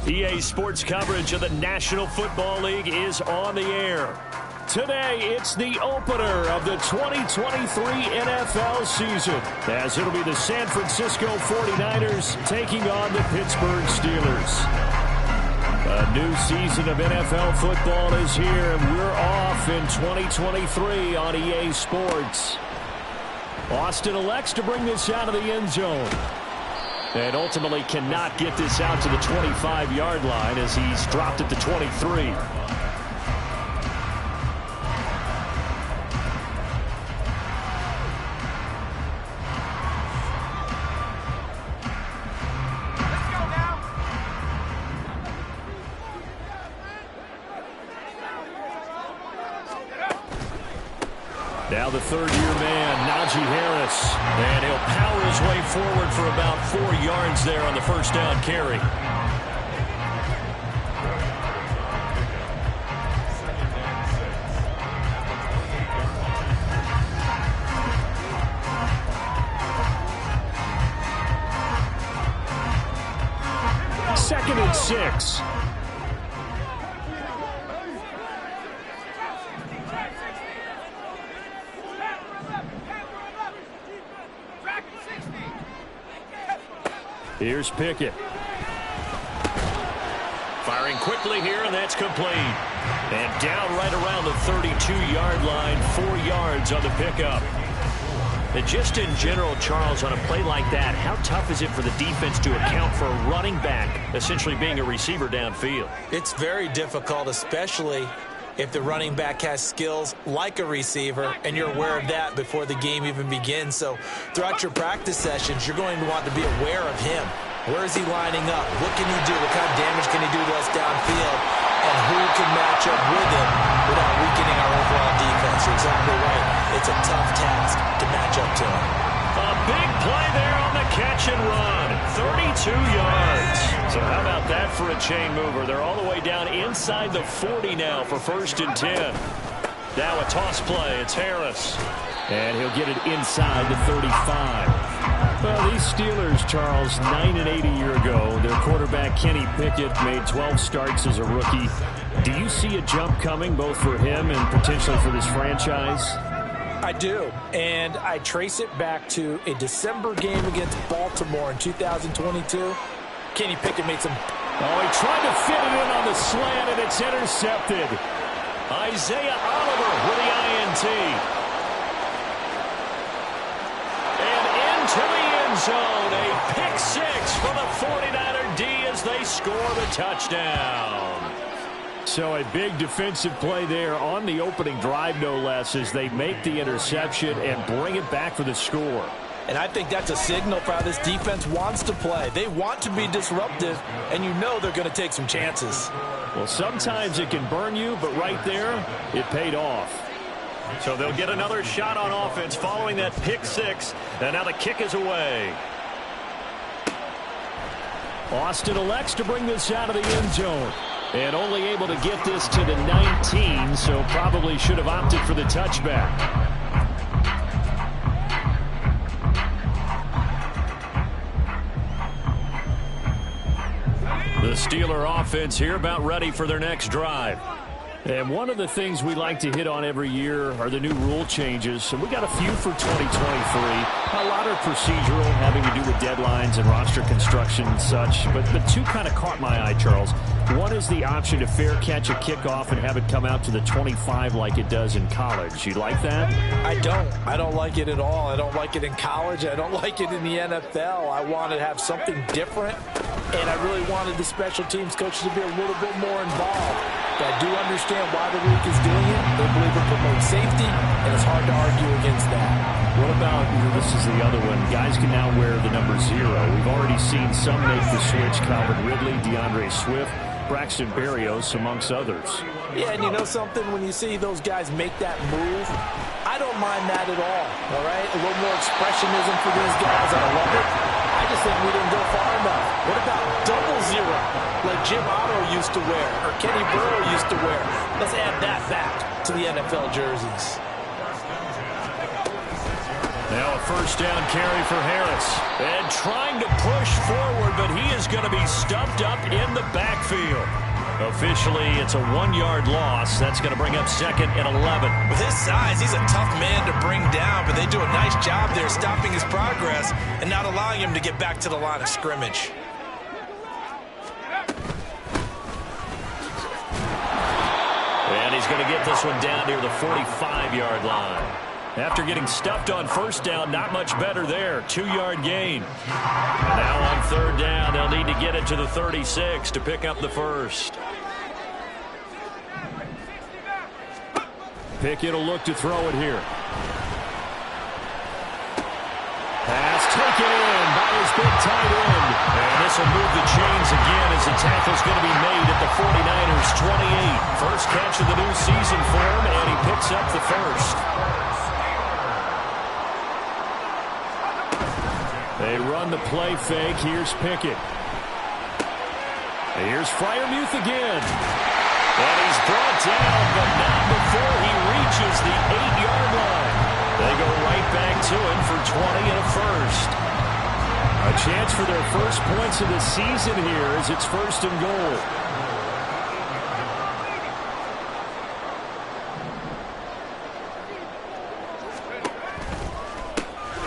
EA Sports coverage of the National Football League is on the air. Today, it's the opener of the 2023 NFL season, as it'll be the San Francisco 49ers taking on the Pittsburgh Steelers. A new season of NFL football is here, and we're off in 2023 on EA Sports. Austin elects to bring this out of the end zone, and ultimately cannot get this out to the 25-yard line as he's dropped at the 23. Now the third-year man, Najee Harris. And he'll power his way forward for about 4 yards there on the first down carry. Second and 6. Here's Pickett. Firing quickly here, and that's complete. And down right around the 32-yard line, 4 yards on the pickup. And just in general, Charles, on a play like that, how tough is it for the defense to account for a running back essentially being a receiver downfield? It's very difficult, especially if the running back has skills like a receiver, and you're aware of that before the game even begins. So throughout your practice sessions, you're going to want to be aware of him. Where is he lining up? What can he do? What kind of damage can he do to us downfield? And who can match up with him without weakening our overall defense? You're exactly right. It's a tough task to match up to him. A big play there on the catch and run. 32 yards. So how about that for a chain mover? They're all the way down inside the 40 now for 1st and 10. Now a toss play. It's Harris. And he'll get it inside the 35. Well, these Steelers, Charles, 9-8 a year ago. Their quarterback, Kenny Pickett, made 12 starts as a rookie. Do you see a jump coming both for him and potentially for this franchise? I do, and I trace it back to a December game against Baltimore in 2022. Kenny Pickett made some... Oh, he tried to fit it in on the slant, and it's intercepted. Isaiah Oliver with the INT. And into the end zone, a pick six for the 49er D as they score the touchdown. So a big defensive play there on the opening drive, no less, as they make the interception and bring it back for the score. And I think that's a signal for how this defense wants to play. They want to be disruptive, and you know they're going to take some chances. Well, sometimes it can burn you, but right there, it paid off. So they'll get another shot on offense following that pick six, and now the kick is away. Austin elects to bring this out of the end zone. And only able to get this to the 19, so probably should have opted for the touchback. The Steeler offense here about ready for their next drive. And one of the things we like to hit on every year are the new rule changes. And we got a few for 2023. A lot are procedural, having to do with deadlines and roster construction and such. But two kind of caught my eye, Charles. One is the option to fair catch a kickoff and have it come out to the 25 like it does in college. You like that? I don't. I don't like it at all. I don't like it in college. I don't like it in the NFL. I want to have something different. And I really wanted the special teams coaches to be a little bit more involved. But I do understand why the league is doing it. They believe it promotes safety, and it's hard to argue against that. What about, this is the other one, guys can now wear the number 0. We've already seen some make the switch, Calvin Ridley, DeAndre Swift, Braxton Berrios, amongst others. Yeah, and you know something? When you see those guys make that move, I don't mind that at all right? A little more expressionism for these guys. I love it. I just think we didn't go far enough. What about double 0, like Jim Otto used to wear, or Kenny Burrow used to wear? Let's add that back to the NFL jerseys. Now a first down carry for Harris. And trying to push forward, but he is going to be stuffed up in the backfield. Officially, it's a 1-yard loss. That's going to bring up 2nd and 11. With his size, he's a tough man to bring down, but they do a nice job there stopping his progress and not allowing him to get back to the line of scrimmage. And he's going to get this one down near the 45-yard line. After getting stuffed on first down, not much better there. 2-yard gain. And now on 3rd down, they'll need to get it to the 36 to pick up the first. Pickett will look to throw it here. Pass taken in by his big tight end. And this will move the chains again as the tackle's going to be made at the 49ers' 28. First catch of the new season for him, and he picks up the first. They run the play fake. Here's Pickett. Here's Freiermuth again. And he's brought down, but not before he reaches the 8-yard line. They go right back to him for 20 and a first. A chance for their first points of the season here as it's 1st and goal.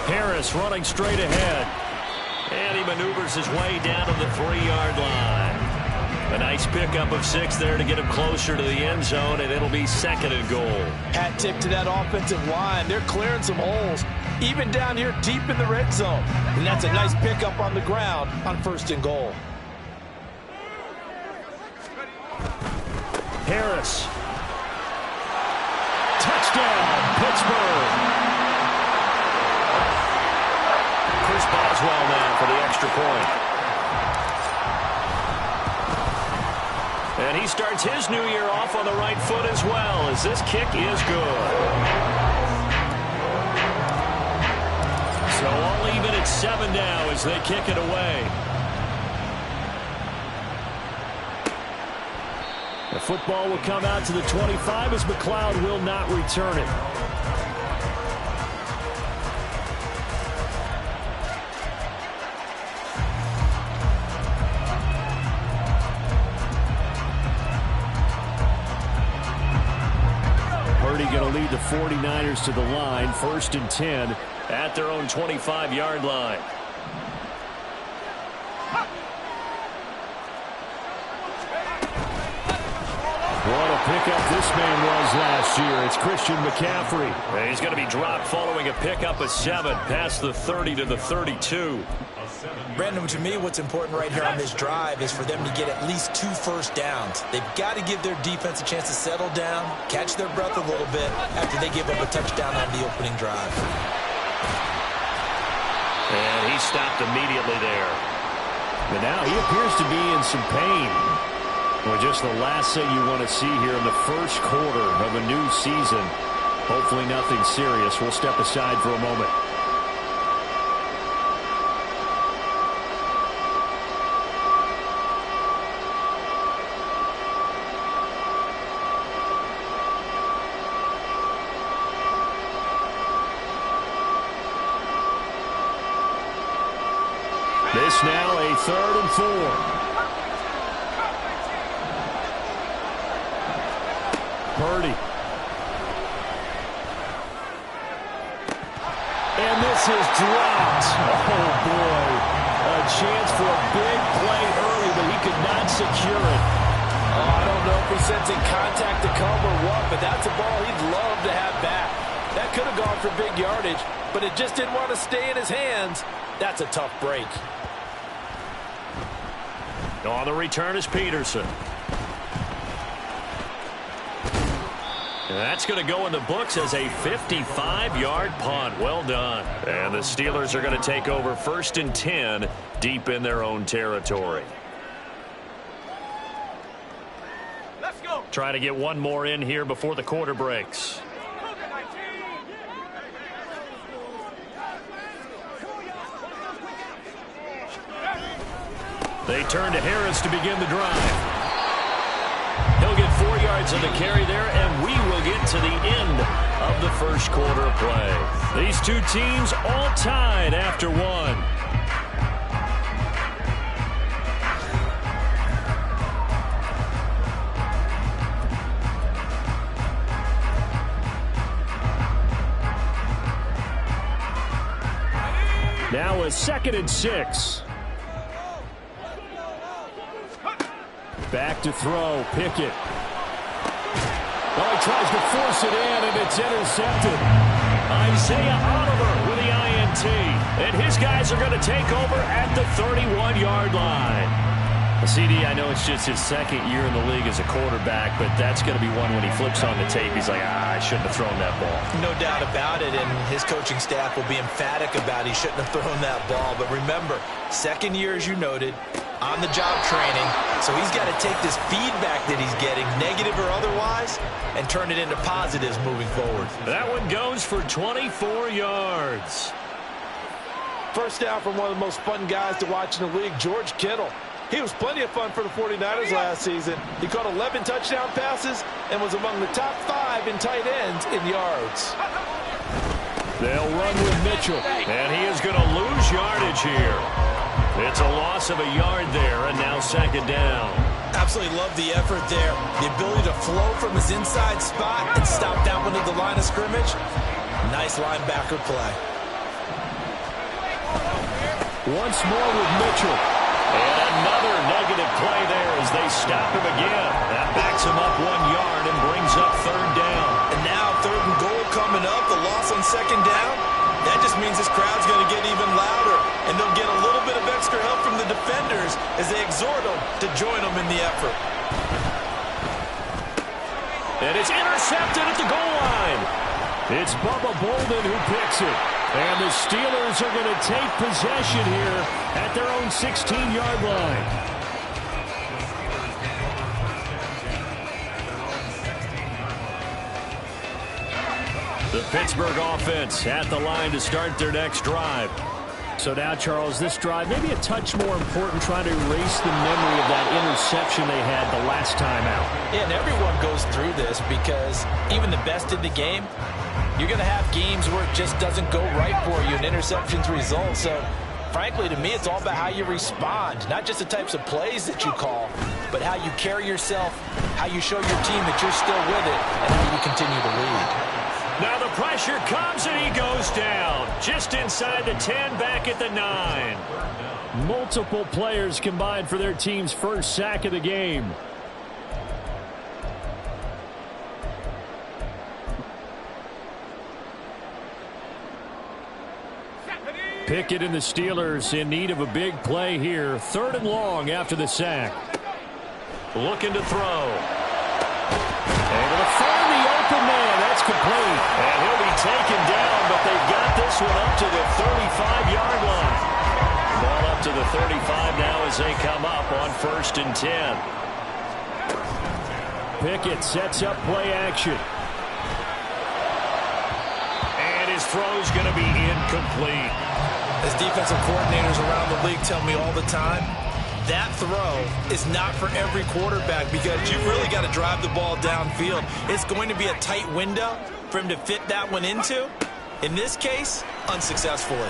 Harris running straight ahead. And he maneuvers his way down to the 3-yard line. A nice pickup of 6 there to get him closer to the end zone, and it'll be 2nd and goal. Hat tip to that offensive line. They're clearing some holes, even down here deep in the red zone. And that's a nice pickup on the ground on 1st and goal. Harris. Touchdown, Pittsburgh. Chris Boswell now for the extra point. And he starts his new year off on the right foot as well, as this kick is good. So all even at 7 now as they kick it away. The football will come out to the 25 as McLeod will not return it. Going to lead the 49ers to the line, 1st and 10 at their own 25-yard line. What a pickup this man was last year. It's Christian McCaffrey. And he's going to be dropped following a pickup of 7 past the 30 to the 32. Brandon, to me, what's important right here on this drive is for them to get at least 2 first downs. They've got to give their defense a chance to settle down, catch their breath a little bit after they give up a touchdown on the opening drive. And he stopped immediately there. But now he appears to be in some pain. Well, just the last thing you want to see here in the first quarter of a new season. Hopefully nothing serious. We'll step aside for a moment. This now a 3rd and 4. Purdy. And this is dropped. Oh, boy. A chance for a big play early, but he could not secure it. Oh, I don't know if he's sensing contact to come or what, but that's a ball he'd love to have back. That could have gone for big yardage, but it just didn't want to stay in his hands. That's a tough break. On the return is Peterson. And that's going to go in the books as a 55-yard punt. Well done. And the Steelers are going to take over 1st and 10 deep in their own territory. Let's go. Trying to get one more in here before the quarter breaks. They turn to Harris to begin the drive. He'll get 4 yards. yards on the carry there, and we will get to the end of the first quarter of play. These two teams all tied after one. Now a 2nd and 6. Back to throw. Pickett. Oh, he tries to force it in, and it's intercepted. Isaiah Oliver with the INT. And his guys are going to take over at the 31-yard line. CD, I know it's just his 2nd year in the league as a quarterback, but that's going to be one when he flips on the tape. He's like, I shouldn't have thrown that ball. No doubt about it, and his coaching staff will be emphatic about he shouldn't have thrown that ball. But remember, 2nd year, as you noted, on-the-job training, so he's got to take this feedback that he's getting, negative or otherwise, and turn it into positives moving forward. That one goes for 24 yards. First down from one of the most fun guys to watch in the league, George Kittle. He was plenty of fun for the 49ers last season. He caught 11 touchdown passes and was among the top 5 in tight ends in yards. They'll run with Mitchell, and he is going to lose yardage here. It's a loss of a yard there, and now 2nd down. Absolutely love the effort there. The ability to flow from his inside spot and stop that one at the line of scrimmage. Nice linebacker play. Once more with Mitchell. And another negative play there as they stop him again. That backs him up 1 yard and brings up 3rd down. And now 3rd and goal coming up. The loss on 2nd down. That just means this crowd's going to get even louder. And they'll get a little bit of extra help from the defenders as they exhort them to join them in the effort. And it's intercepted at the goal line. It's Bubba Bolden who picks it. And the Steelers are going to take possession here at their own 16-yard line. The Pittsburgh offense at the line to start their next drive. So now, Charles, this drive maybe a touch more important, trying to erase the memory of that interception they had the last time out. Yeah, and everyone goes through this because even the best in the game, you're going to have games where it just doesn't go right for you and interceptions result. So, frankly, to me, it's all about how you respond, not just the types of plays that you call, but how you carry yourself, how you show your team that you're still with it, and how you continue to lead. Now the pressure comes, and he goes down. Just inside the 10, back at the 9. Multiple players combined for their team's first sack of the game. Pickett and the Steelers in need of a big play here. 3rd and long after the sack. Looking to throw. Able to find the open man. That's complete. And he'll be taken down, but they've got this one up to the 35-yard line. Ball up to the 35 now as they come up on 1st and 10. Pickett sets up play action. And his throw's going to be incomplete. As defensive coordinators around the league tell me all the time, that throw is not for every quarterback because you've really got to drive the ball downfield. It's going to be a tight window for him to fit that one into. In this case, unsuccessfully.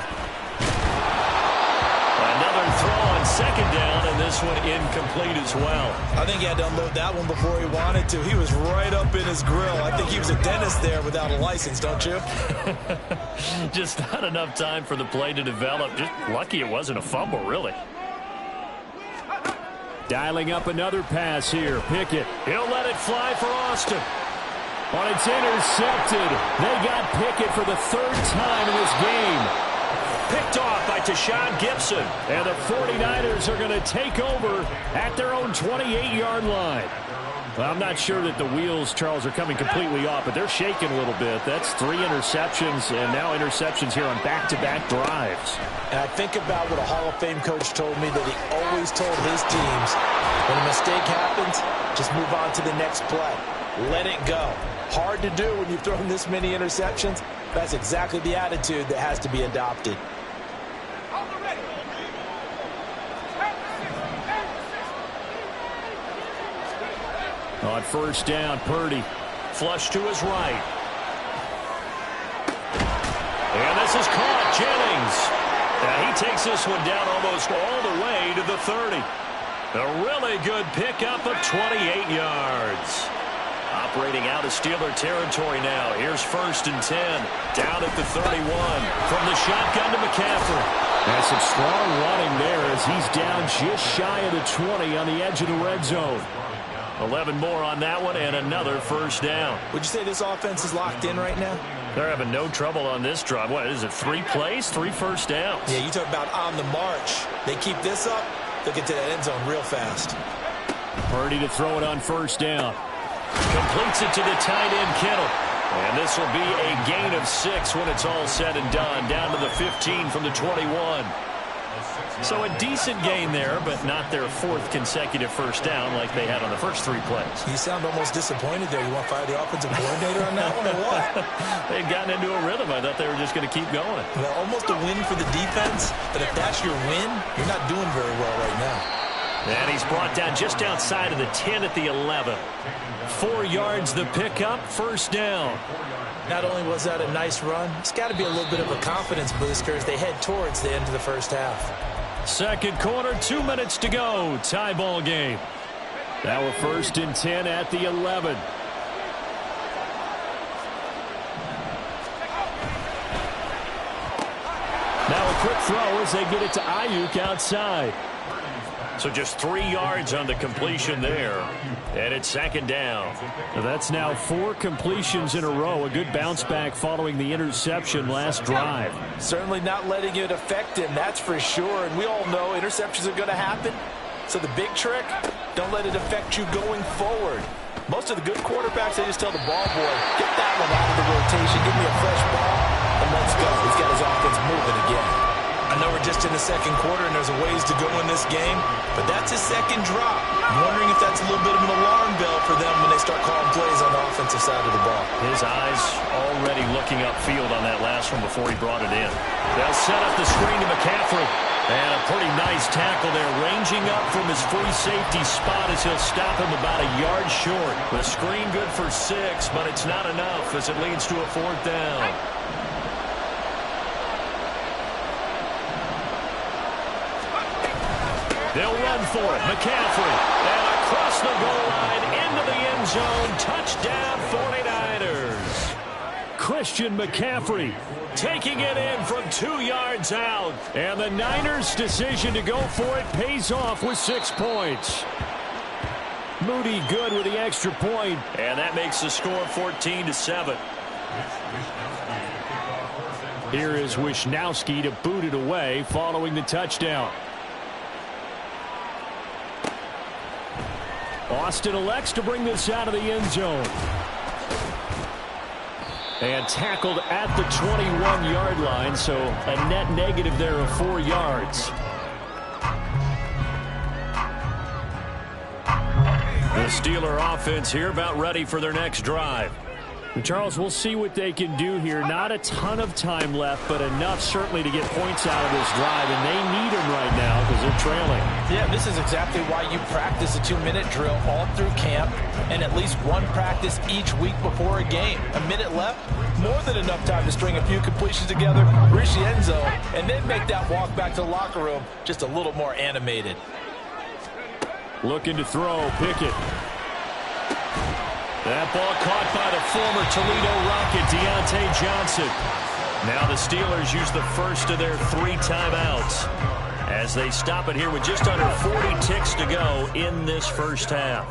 Another throw on 2nd down, and this one incomplete as well. I think he had to unload that one before he wanted to. He was right up in his grill. I think he was a dentist there without a license, don't you? Just not enough time for the play to develop. Just lucky it wasn't a fumble, really. Dialing up another pass here. Pickett. He'll let it fly for Austin. But it's intercepted. They got Pickett for the 3rd time in this game. Picked off by Tashawn Gibson. And the 49ers are going to take over at their own 28-yard line. Well, I'm not sure that the wheels, Charles, are coming completely off, but they're shaking a little bit. That's 3 interceptions, and now interceptions here on back-to-back drives. And I think about what a Hall of Fame coach told me that he always told his teams, when a mistake happens, just move on to the next play. Let it go. Hard to do when you've thrown this many interceptions. That's exactly the attitude that has to be adopted. On first down, Purdy. Flush to his right. And this is caught. Jennings. Now he takes this one down almost all the way to the 30. A really good pickup of 28 yards. Operating out of Steeler territory now. Here's first and 10. Down at the 31. From the shotgun to McCaffrey. That's some strong running there as he's down just shy of the 20 on the edge of the red zone. 11 more on that one and another first down. Would you say this offense is locked in right now? They're having no trouble on this drive. What is it, 3 plays, 3 first downs? Yeah, you talk about on the march. They keep this up, they'll get to that end zone real fast. Purdy to throw it on first down. Completes it to the tight end, Kittle. And this will be a gain of 6 when it's all said and done. Down to the 15 from the 21. So a decent gain there, but not their 4th consecutive first down like they had on the first 3 plays. You sound almost disappointed there. You want to fire the offensive coordinator on that one or what? They'd gotten into a rhythm. I thought they were just going to keep going. Well, almost a win for the defense, but if that's your win, you're not doing very well right now. And he's brought down just outside of the 10 at the 11. 4 yards the pickup, first down. Not only was that a nice run, it's got to be a little bit of a confidence booster as they head towards the end of the first half. Second quarter, 2 minutes to go. Tie ball game. Now we're first and 10 at the 11. Now a quick throw as they get it to Ayuk outside. So just 3 yards on the completion there. And it's second down. That's now 4 completions in a row. A good bounce back following the interception last drive. Certainly not letting it affect him, that's for sure. And we all know interceptions are going to happen. So the big trick, don't let it affect you going forward. Most of the good quarterbacks, they just tell the ball boy, get that one out of the rotation, give me a fresh ball, and let's go. He's got his offense moving again. I know we're just in the second quarter and there's a ways to go in this game, but that's his second drop. I'm wondering if that's a little bit of an alarm bell for them when they start calling plays on the offensive side of the ball. His eyes already looking upfield on that last one before he brought it in. They'll set up the screen to McCaffrey. And a pretty nice tackle there, ranging up from his free safety spot as he'll stop him about a yard short. The screen good for 6, but it's not enough as it leads to a 4th down. They'll run for it. McCaffrey. And across the goal line into the end zone. Touchdown 49ers. Christian McCaffrey taking it in from 2 yards out. And the Niners' decision to go for it pays off with 6 points. Moody good with the extra point. And that makes the score 14-7. Here is Wisnowski to boot it away following the touchdown. Austin elects to bring this out of the end zone. And tackled at the 21-yard line, so a net negative there of 4 yards. The Steeler offense here about ready for their next drive. And Charles, we'll see what they can do here. Not a ton of time left, but enough certainly to get points out of this drive, and they need them right now because they're trailing. Yeah, this is exactly why you practice a 2-minute drill all through camp and at least one practice each week before a game. A minute left, more than enough time to string a few completions together, reach the end zone, and then make that walk back to the locker room just a little more animated. Looking to throw, Pickett. That ball caught by the former Toledo Rocket, Deontay Johnson. Now the Steelers use the first of their 3 timeouts as they stop it here with just under 40 ticks to go in this first half.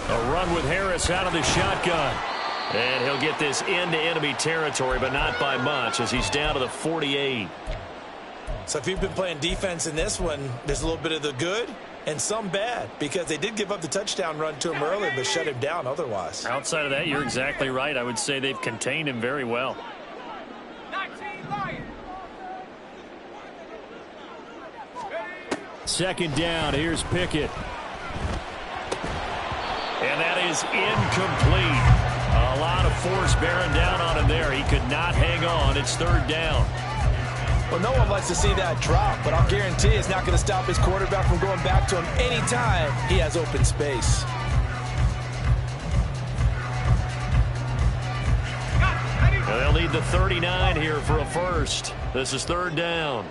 A run with Harris out of the shotgun. And he'll get this into enemy territory, but not by much as he's down to the 48. So if you've been playing defense in this one, there's a little bit of the good and some bad because they did give up the touchdown run to him earlier but shut him down otherwise. Outside of that, you're exactly right. I would say they've contained him very well. Second down, here's Pickett. And that is incomplete. A lot of force bearing down on him there. He could not hang on. It's third down. Well, no one likes to see that drop, but I'll guarantee it's not going to stop his quarterback from going back to him anytime he has open space. They'll need the 39 here for a first. This is third down.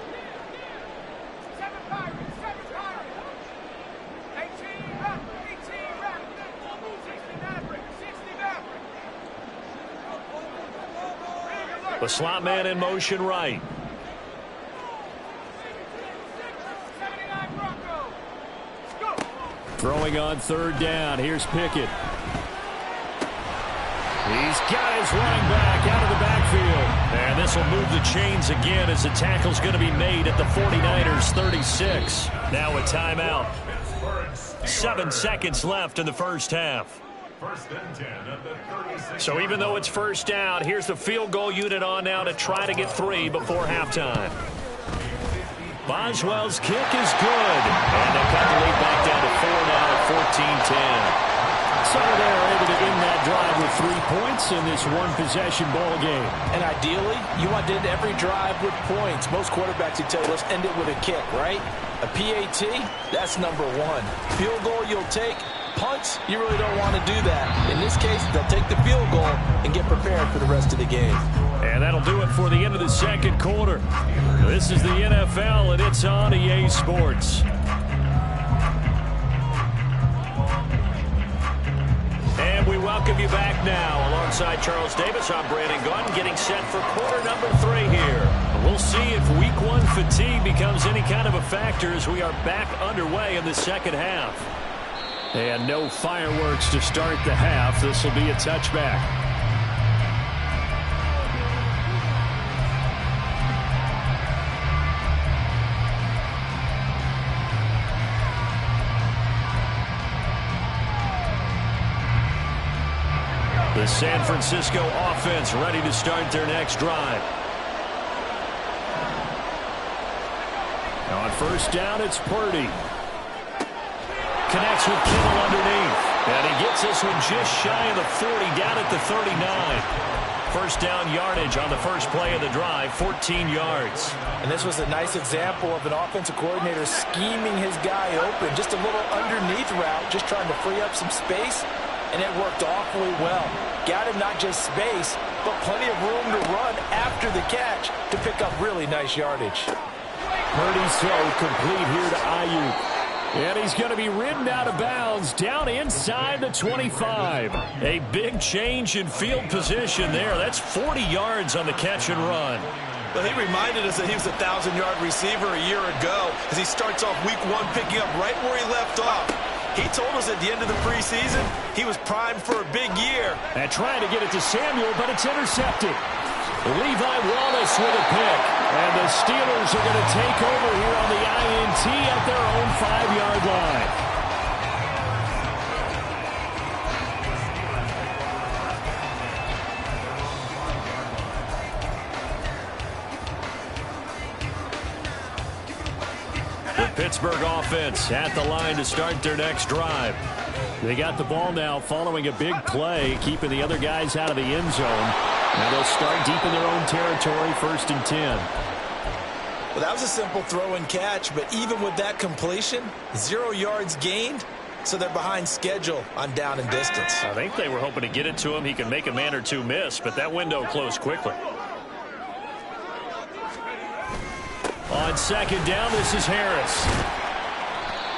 The slot man in motion right. Throwing on third down. Here's Pickett. He's got his running back out of the backfield. And this will move the chains again as the tackle's going to be made at the 49ers 36. Now a timeout. 7 seconds left in the first half. So even though it's first down, here's the field goal unit on now to try to get 3 before halftime. Boswell's kick is good. And they cut the lead back down to 4 now at 14-10. So they're able to end that drive with 3 points in this one-possession ball game. And ideally, you want to end every drive with points. Most quarterbacks would tell you, let's end it with a kick, right? A PAT, that's number 1. Field goal you'll take. Punts, you really don't want to do that. In this case, they'll take the field goal and get prepared for the rest of the game. And that'll do it for the end of the second quarter. This is the NFL, and it's on EA Sports. And we welcome you back now. Alongside Charles Davis, I'm Brandon Gunn, getting set for quarter number 3 here. We'll see if week 1 fatigue becomes any kind of a factor as we are back underway in the second half. And no fireworks to start the half. This will be a touchback. The San Francisco offense ready to start their next drive. On first down, it's Purdy. Connects with Kittle underneath. And he gets this one just shy of the 40, down at the 39. First down yardage on the first play of the drive, 14 yards. And this was a nice example of an offensive coordinator scheming his guy open. Just a little underneath route, just trying to free up some space. And it worked awfully well. Got him not just space, but plenty of room to run after the catch to pick up really nice yardage. Purdy's throw complete here to Ayuk. And he's going to be ridden out of bounds down inside the 25. A big change in field position there. That's 40 yards on the catch and run. Well, he reminded us that he was a 1,000-yard receiver a year ago as he starts off week 1 picking up right where he left off. He told us at the end of the preseason he was primed for a big year. And trying to get it to Samuel, but it's intercepted. Levi Wallace with a pick. And the Steelers are going to take over here on the INT at their own 5-yard line. The Pittsburgh offense at the line to start their next drive. They got the ball now following a big play, keeping the other guys out of the end zone. Now they'll start deep in their own territory, 1st and 10. Well, that was a simple throw and catch, but even with that completion, 0 yards gained, so they're behind schedule on down and distance. I think they were hoping to get it to him. He can make a man or two miss, but that window closed quickly. On second down, this is Harris.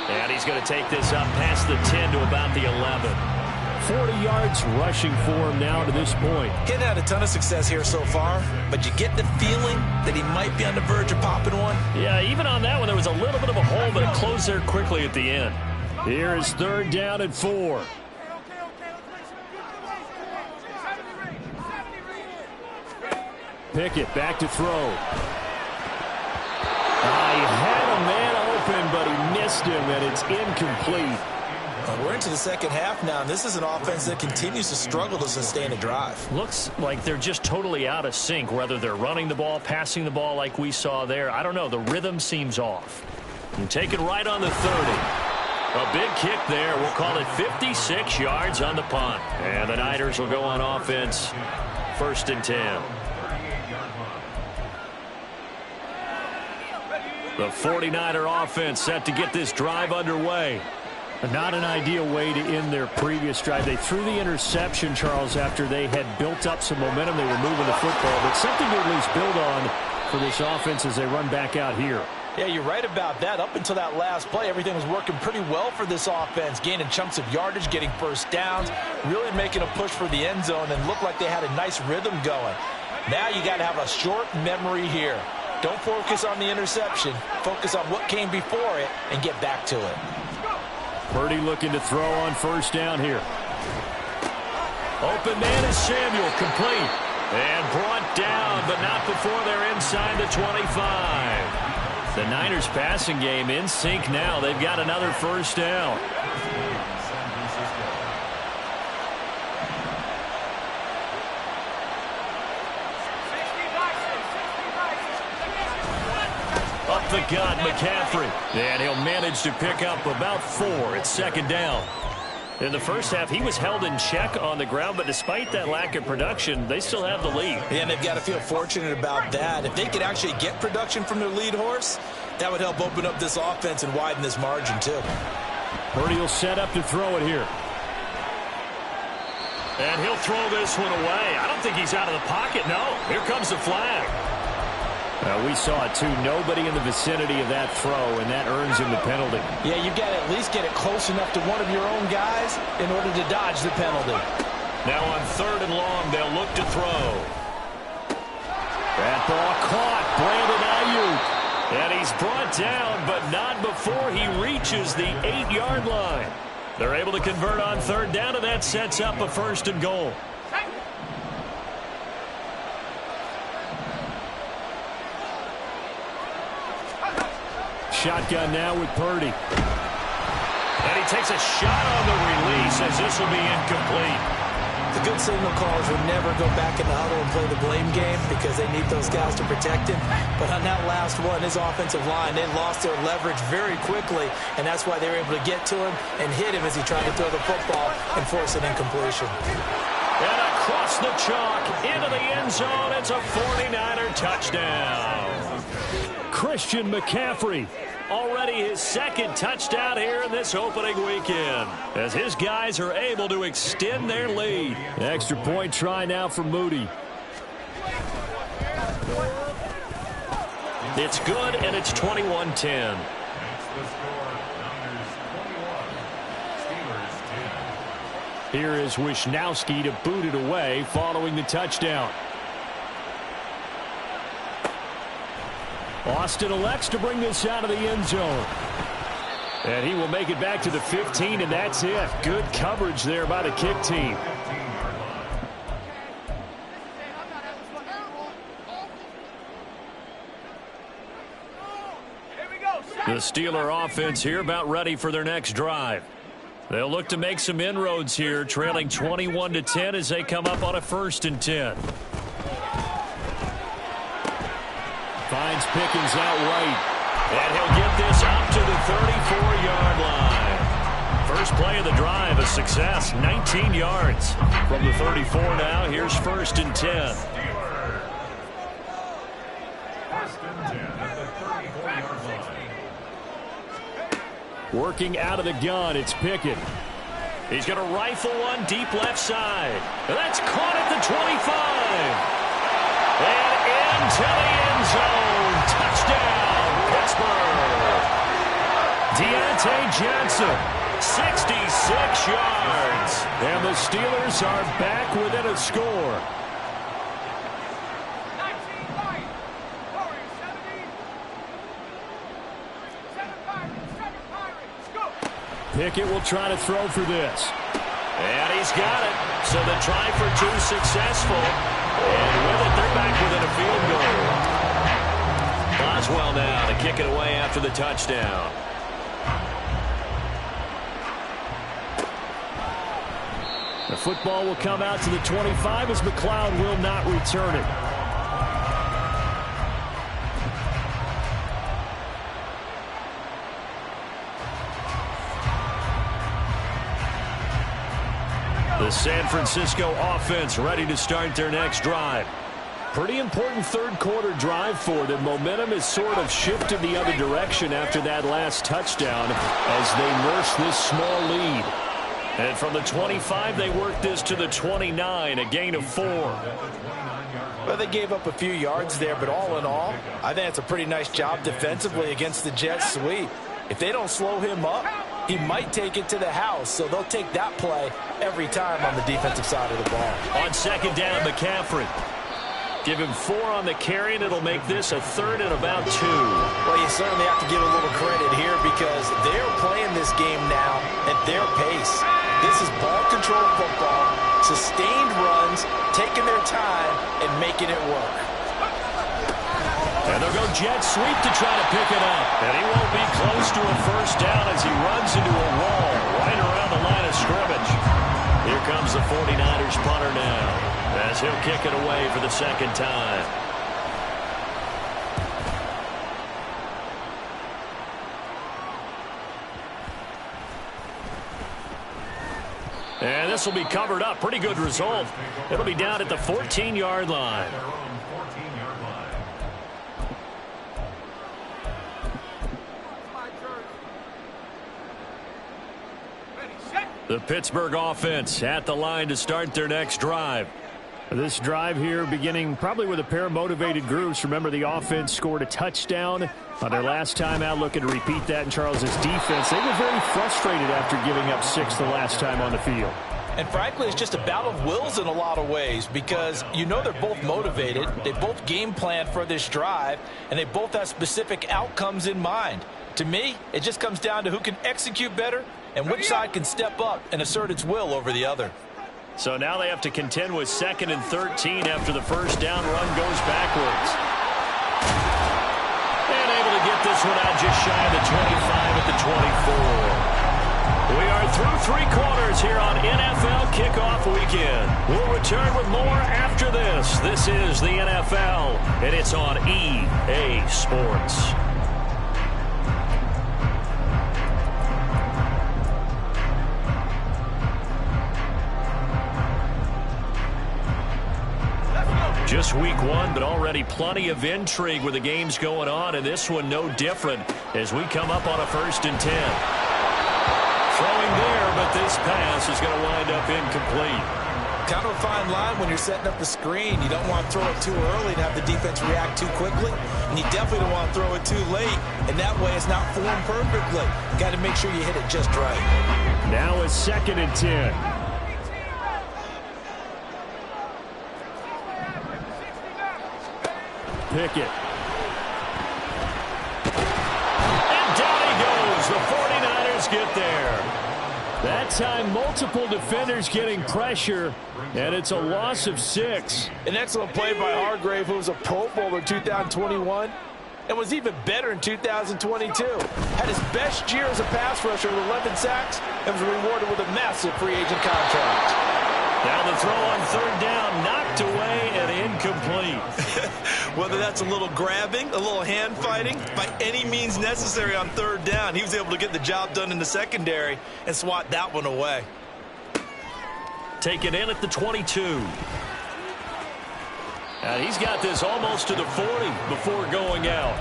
And he's going to take this up past the 10 to about the 11. 40 yards rushing for him now to this point. He's had a ton of success here so far, but you get the feeling that he might be on the verge of popping one. Yeah, even on that one, there was a little bit of a hole, but it closed there quickly at the end. Here is 3rd down and 4. Pickett back to throw. He had a man open, but he missed him, and it's incomplete. We're into the second half now, and this is an offense that continues to struggle to sustain a drive. Looks like they're just totally out of sync, whether they're running the ball, passing the ball like we saw there. I don't know. The rhythm seems off. And taken right on the 30. A big kick there. We'll call it 56 yards on the punt. And the Niners will go on offense. 1st and 10. The 49er offense set to get this drive underway. Not an ideal way to end their previous drive. They threw the interception, Charles, after they had built up some momentum. They were moving the football, but something to at least build on for this offense as they run back out here. Yeah, you're right about that. Up until that last play, everything was working pretty well for this offense, gaining chunks of yardage, getting first downs, really making a push for the end zone, and looked like they had a nice rhythm going. Now you got to have a short memory here. Don't focus on the interception. Focus on what came before it and get back to it. Purdy looking to throw on 1st down here. Open man is Samuel, complete. And brought down, but not before they're inside the 25. The Niners passing game in sync now. They've got another 1st down. Up the gut, McCaffrey. And he'll manage to pick up about 4 at 2nd down. In the first half, he was held in check on the ground, but despite that lack of production, they still have the lead. Yeah, and they've got to feel fortunate about that. If they could actually get production from their lead horse, that would help open up this offense and widen this margin, too. Purdy will set up to throw it here. And he'll throw this one away. I don't think he's out of the pocket, no. Here comes the flag. We saw it, too. Nobody in the vicinity of that throw, and that earns him the penalty. Yeah, you got to at least get it close enough to one of your own guys in order to dodge the penalty. Now on 3rd and long, they'll look to throw. That ball caught. Brandon Ayuk. And he's brought down, but not before he reaches the 8-yard line. They're able to convert on 3rd down, and that sets up a 1st and goal. Shotgun now with Purdy. And he takes a shot on the release as this will be incomplete. The good signal callers will never go back in the huddle and play the blame game because they need those guys to protect him. But on that last one, his offensive line, they lost their leverage very quickly, and that's why they were able to get to him and hit him as he tried to throw the football and force an incompletion. And across the chalk into the end zone, it's a 49er touchdown. Christian McCaffrey. Already his 2nd touchdown here in this opening weekend as his guys are able to extend their lead. Extra point try now for Moody. It's good, and it's 21-10. Here is Wisnowski to boot it away following the touchdown. Austin elects to bring this out of the end zone. And he will make it back to the 15, and that's it. Good coverage there by the kick team. The Steeler offense here about ready for their next drive. They'll look to make some inroads here, trailing 21-10 as they come up on a 1st and 10. Finds Pickens out right. And he'll get this up to the 34-yard line. First play of the drive, a success, 19 yards. From the 34 now, here's 1st and 10. 1st and 10 at the 34-yard line. Working out of the gun, it's Pickett. He's going to rifle one deep left side. And that's caught at the 25. And into the end zone. Touchdown, Pittsburgh. Deontay Johnson, 66 yards. And the Steelers are back within a score. Pickett will try to throw for this. And he's got it. So the try for 2 successful. And with it, they're back within a field goal. Boswell now to kick it away after the touchdown. The football will come out to the 25 as McLeod will not return it. The San Francisco offense ready to start their next drive. Pretty important third quarter drive for them. Momentum has sort of shifted the other direction after that last touchdown as they nurse this small lead. And from the 25, they work this to the 29, a gain of 4. Well, they gave up a few yards there, but all in all, I think it's a pretty nice job defensively against the Jets sweep. If they don't slow him up, he might take it to the house, so they'll take that play every time on the defensive side of the ball. On second down, McCaffrey. Give him 4 on the carry, and it'll make this a 3rd and about 2. Well, you certainly have to give a little credit here because they're playing this game now at their pace. This is ball control football, sustained runs, taking their time, and making it work. And they'll go jet sweep to try to pick it up. And he won't be close to a first down as he runs into a wall right around the line of scrimmage. Here comes the 49ers punter now as he'll kick it away for the second time. And this will be covered up. Pretty good result. It'll be down at the 14-yard line. The Pittsburgh offense at the line to start their next drive. This drive here beginning probably with a pair of motivated groups. Remember, the offense scored a touchdown on their last time out. Looking to repeat that in Charles's defense. They were very frustrated after giving up 6 the last time on the field. And frankly, it's just a battle of wills in a lot of ways because you know they're both motivated. They both game plan for this drive, and they both have specific outcomes in mind. To me, it just comes down to who can execute better and which side can step up and assert its will over the other. So now they have to contend with 2nd and 13 after the first down run goes backwards. And able to get this one out just shy of the 25 at the 24. We are through 3 quarters here on NFL Kickoff Weekend. We'll return with more after this. This is the NFL, and it's on EA Sports. Just week 1, but already plenty of intrigue with the games going on, and this one no different as we come up on a 1st and 10. Throwing there, but this pass is going to wind up incomplete. Kind of a fine line when you're setting up the screen. You don't want to throw it too early to have the defense react too quickly, and you definitely don't want to throw it too late, and that way it's not formed perfectly. Got to make sure you hit it just right. Now it's 2nd and 10. Pickett. And down he goes. The 49ers get there. That time, multiple defenders getting pressure, and it's a loss of 6. An excellent play by Hargrave, who was a Pro Bowler in 2021 and was even better in 2022. Had his best year as a pass rusher with 11 sacks and was rewarded with a massive free agent contract. Now the throw on 3rd down, knocked away and incomplete. Whether that's a little grabbing, a little hand fighting, by any means necessary on 3rd down, he was able to get the job done in the secondary and swat that one away. Take it in at the 22. And he's got this almost to the 40 before going out.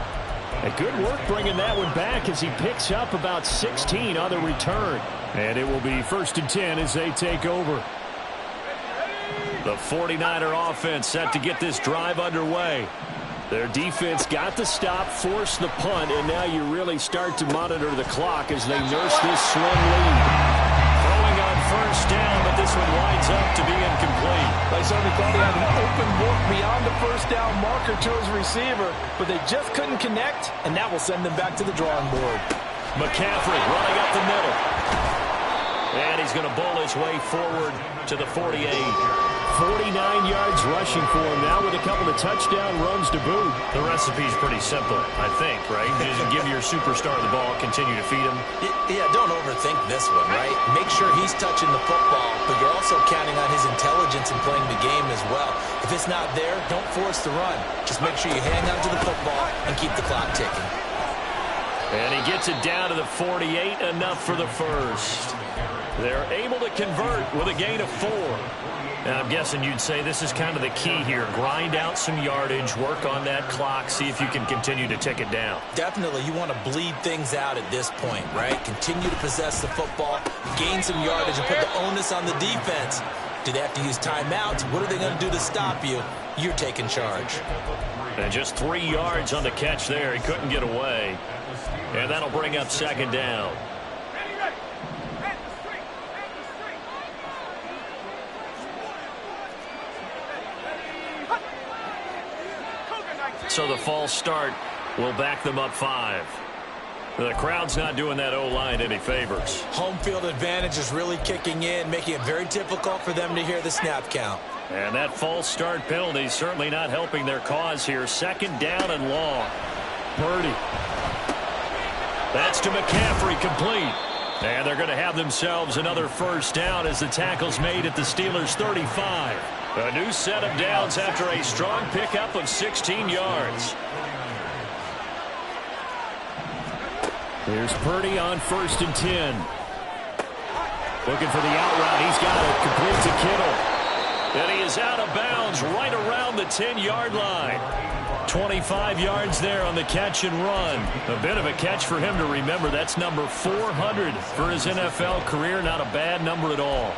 A good work bringing that one back as he picks up about 16 on the return. And it will be 1st and 10 as they take over. The 49er offense set to get this drive underway. Their defense got the stop, forced the punt, and now you really start to monitor the clock as they nurse this slim lead. Throwing on 1st down, but this one winds up to be incomplete. They certainly thought he had an open look beyond the 1st down marker to his receiver, but they just couldn't connect, and that will send them back to the drawing board. McCaffrey running up the middle. And he's going to bowl his way forward to the 48. 49 yards rushing for him now with a couple of touchdown runs to boot. The recipe's pretty simple, I think, right? You just give your superstar the ball, continue to feed him. Yeah, don't overthink this one, right? Make sure he's touching the football, but you're also counting on his intelligence in playing the game as well. If it's not there, don't force the run. Just make sure you hang on to the football and keep the clock ticking. And he gets it down to the 48, enough for the first. They're able to convert with a gain of 4. And I'm guessing you'd say this is kind of the key here. Grind out some yardage, work on that clock, see if you can continue to tick it down. Definitely, you want to bleed things out at this point, right? Continue to possess the football, gain some yardage, and put the onus on the defense. Do they have to use timeouts? What are they going to do to stop you? You're taking charge. And just 3 yards on the catch there. He couldn't get away. And that'll bring up 2nd down. So the false start will back them up 5. The crowd's not doing that O-line any favors. Home field advantage is really kicking in, making it very difficult for them to hear the snap count. And that false start penalty is certainly not helping their cause here. 2nd down and long. Purdy. That's to McCaffrey, complete. And they're going to have themselves another 1st down as the tackle's made at the Steelers' 35. A new set of downs after a strong pickup of 16 yards. Here's Purdy on 1st and 10. Looking for the out route. He's got it. Complete to Kittle. And he is out of bounds right around the 10-yard line. 25 yards there on the catch and run. A bit of a catch for him to remember. That's number 400 for his NFL career. Not a bad number at all.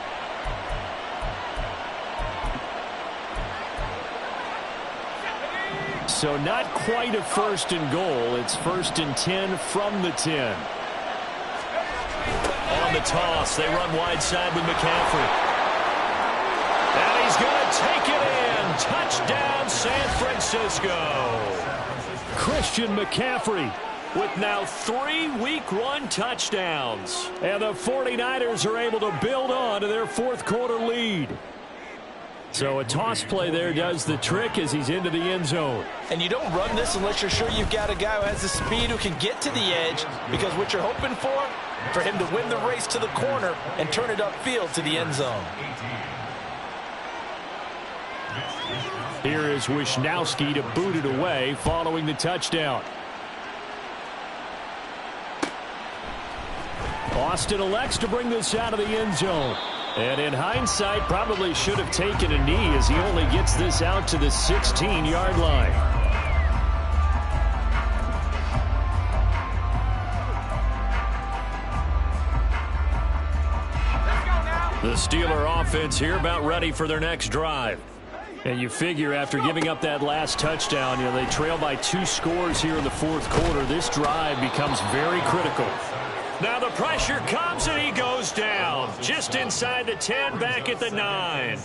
So not quite a 1st and goal. It's 1st and 10 from the 10. On the toss, they run wide side with McCaffrey. And he's going to take it in. Touchdown, San Francisco. Christian McCaffrey with now 3 Week 1 touchdowns. And the 49ers are able to build on to their 4th quarter lead. So a toss play there does the trick as he's into the end zone. And you don't run this unless you're sure you've got a guy who has the speed who can get to the edge, because what you're hoping for him to win the race to the corner and turn it upfield to the end zone. Here is Wisnowski to boot it away following the touchdown. Austin elects to bring this out of the end zone. And in hindsight, probably should have taken a knee as he only gets this out to the 16-yard line. The Steeler offense here about ready for their next drive. And you figure after giving up that last touchdown, they trail by 2 scores here in the 4th quarter. This drive becomes very critical. Now the pressure comes and he goes down. Just inside the 10, back at the 9.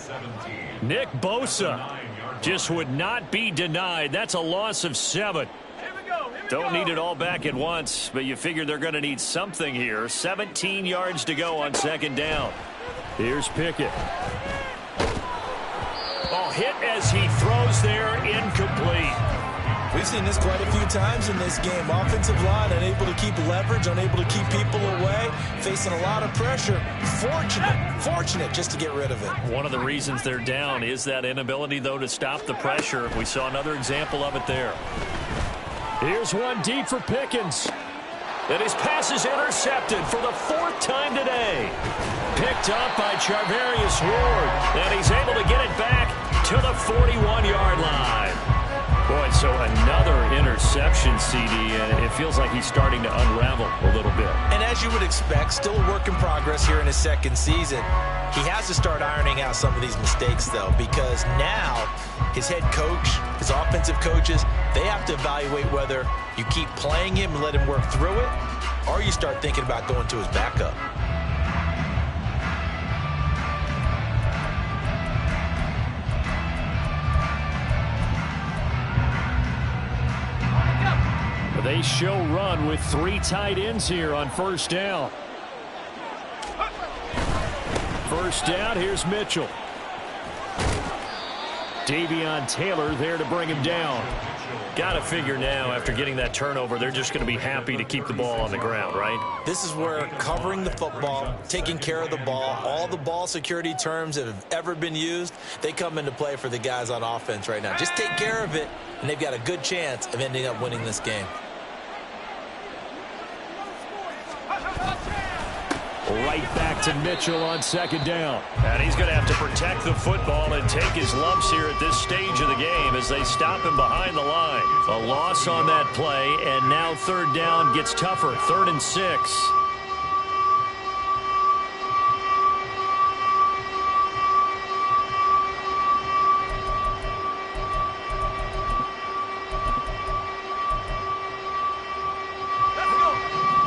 Nick Bosa just would not be denied. That's a loss of 7. Don't need it all back at once, but you figure they're going to need something here. 17 yards to go on 2nd down. Here's Pickett. Oh, hit as he throws there, incomplete. We've seen this quite a few times in this game. Offensive line unable to keep leverage, unable to keep people away, facing a lot of pressure. Fortunate just to get rid of it. One of the reasons they're down is that inability, though, to stop the pressure. We saw another example of it there. Here's one deep for Pickens. And his pass is intercepted for the 4th time today. Picked up by Charvarius Ward. And he's able to get it back to the 41-yard line. Boy, so another interception, CD, and it feels like he's starting to unravel a little bit. And as you would expect, still a work in progress here in his 2nd season. He has to start ironing out some of these mistakes, though, because now his head coach, his offensive coaches, they have to evaluate whether you keep playing him and let him work through it, or you start thinking about going to his backup. They show run with 3 tight ends here on 1st down. 1st down, here's Mitchell. Davion Taylor there to bring him down. Got to figure now, after getting that turnover, they're just going to be happy to keep the ball on the ground, right? This is where covering the football, taking care of the ball, all the ball security terms that have ever been used, they come into play for the guys on offense right now. Just take care of it, and they've got a good chance of ending up winning this game. Right back to Mitchell on second down. And he's going to have to protect the football and take his lumps here at this stage of the game as they stop him behind the line. A loss on that play, and now third down gets tougher. 3rd and 6.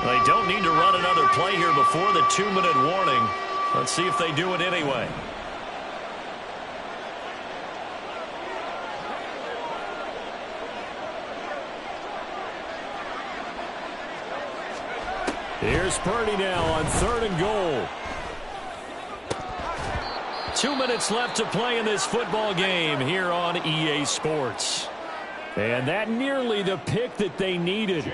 They don't need to run another play here before the 2-minute warning. Let's see if they do it anyway. Here's Purdy now on 3rd and goal. 2 minutes left to play in this football game here on EA Sports. And that nearly the pick that they needed.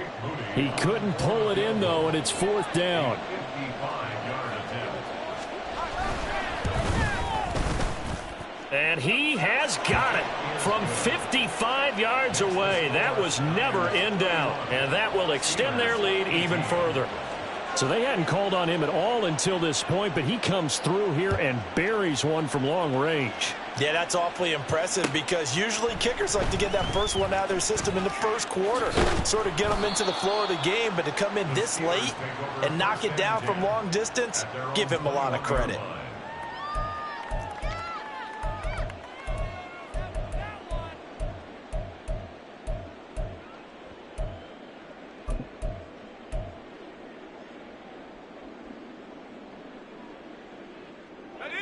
He couldn't pull it in, though, and it's 4th down. And he has got it from 55 yards away. That was never in doubt, and that will extend their lead even further. So they hadn't called on him at all until this point, but he comes through here and buries one from long range. Yeah, that's awfully impressive because usually kickers like to get that first one out of their system in the first quarter, sort of get them into the flow of the game, but to come in this late and knock it down from long distance, give him a lot of credit.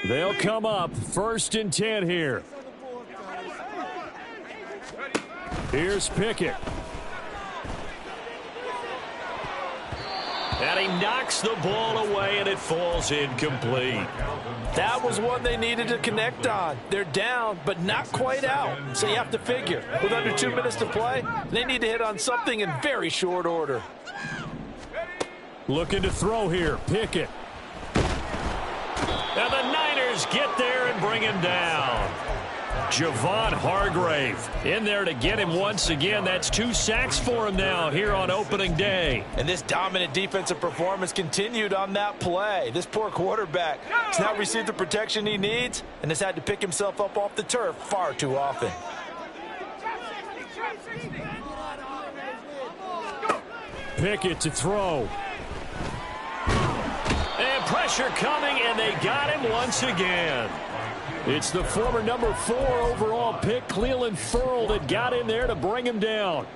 They'll come up 1st and 10 here. Here's Pickett. And he knocks the ball away, and it falls incomplete. That was one they needed to connect on. They're down, but not quite out. So you have to figure, with under 2 minutes to play, they need to hit on something in very short order. Looking to throw here, Pickett. And the Niners get there and bring him down. Javon Hargrave in there to get him once again. That's 2 sacks for him now here on opening day. And this dominant defensive performance continued on that play. This poor quarterback has not received the protection he needs and has had to pick himself up off the turf far too often. Pickett to throw. And pressure coming, and they got him once again. It's the former number 4 overall pick, Clelin Ferrell, that got in there to bring him down.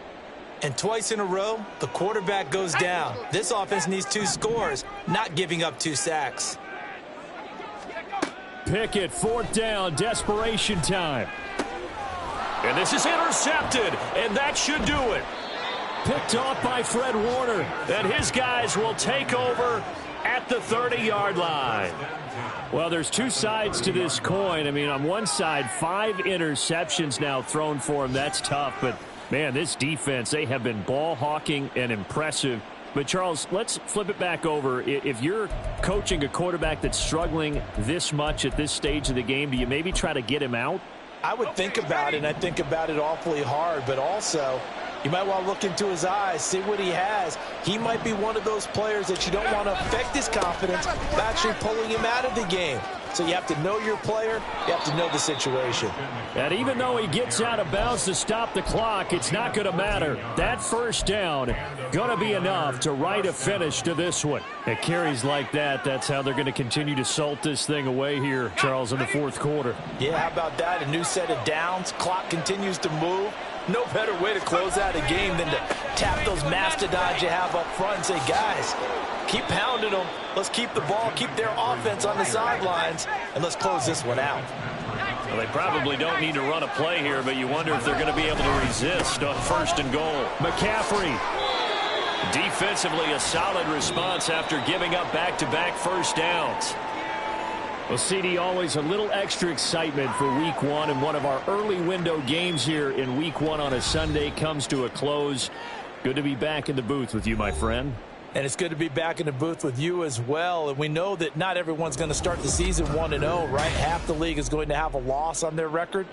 And twice in a row, the quarterback goes down. This offense needs 2 scores, not giving up 2 sacks. Pickett, 4th down, desperation time. And this is intercepted, and that should do it. Picked off by Fred Warner, and his guys will take over at the 30-yard line. Well, there's 2 sides to this coin. I mean, on one side, 5 interceptions now thrown for him. That's tough, but, man, this defense, they have been ball hawking and impressive. But, Charles, let's flip it back over. If you're coaching a quarterback that's struggling this much at this stage of the game, do you maybe try to get him out? I would think about it, and I think about it awfully hard, but also you might want to look into his eyes, see what he has. He might be one of those players that you don't want to affect his confidence by actually pulling him out of the game. So you have to know your player. You have to know the situation. And even though he gets out of bounds to stop the clock, it's not going to matter. That first down going to be enough to write a finish to this one. At carries like that, that's how they're going to continue to salt this thing away here, Charles, in the 4th quarter. Yeah, how about that? A new set of downs. Clock continues to move. No better way to close out a game than to tap those mastodons you have up front and say, guys, keep pounding them. Let's keep the ball, keep their offense on the sidelines, and let's close this one out. Well, they probably don't need to run a play here, but you wonder if they're going to be able to resist on 1st and goal. McCaffrey. Defensively, a solid response after giving up back-to-back first downs. Well, CD, always a little extra excitement for Week 1, and one of our early window games here in Week 1 on a Sunday comes to a close. Good to be back in the booth with you, my friend. And it's good to be back in the booth with you as well. And we know that not everyone's going to start the season 1-0, right? Half the league is going to have a loss on their record.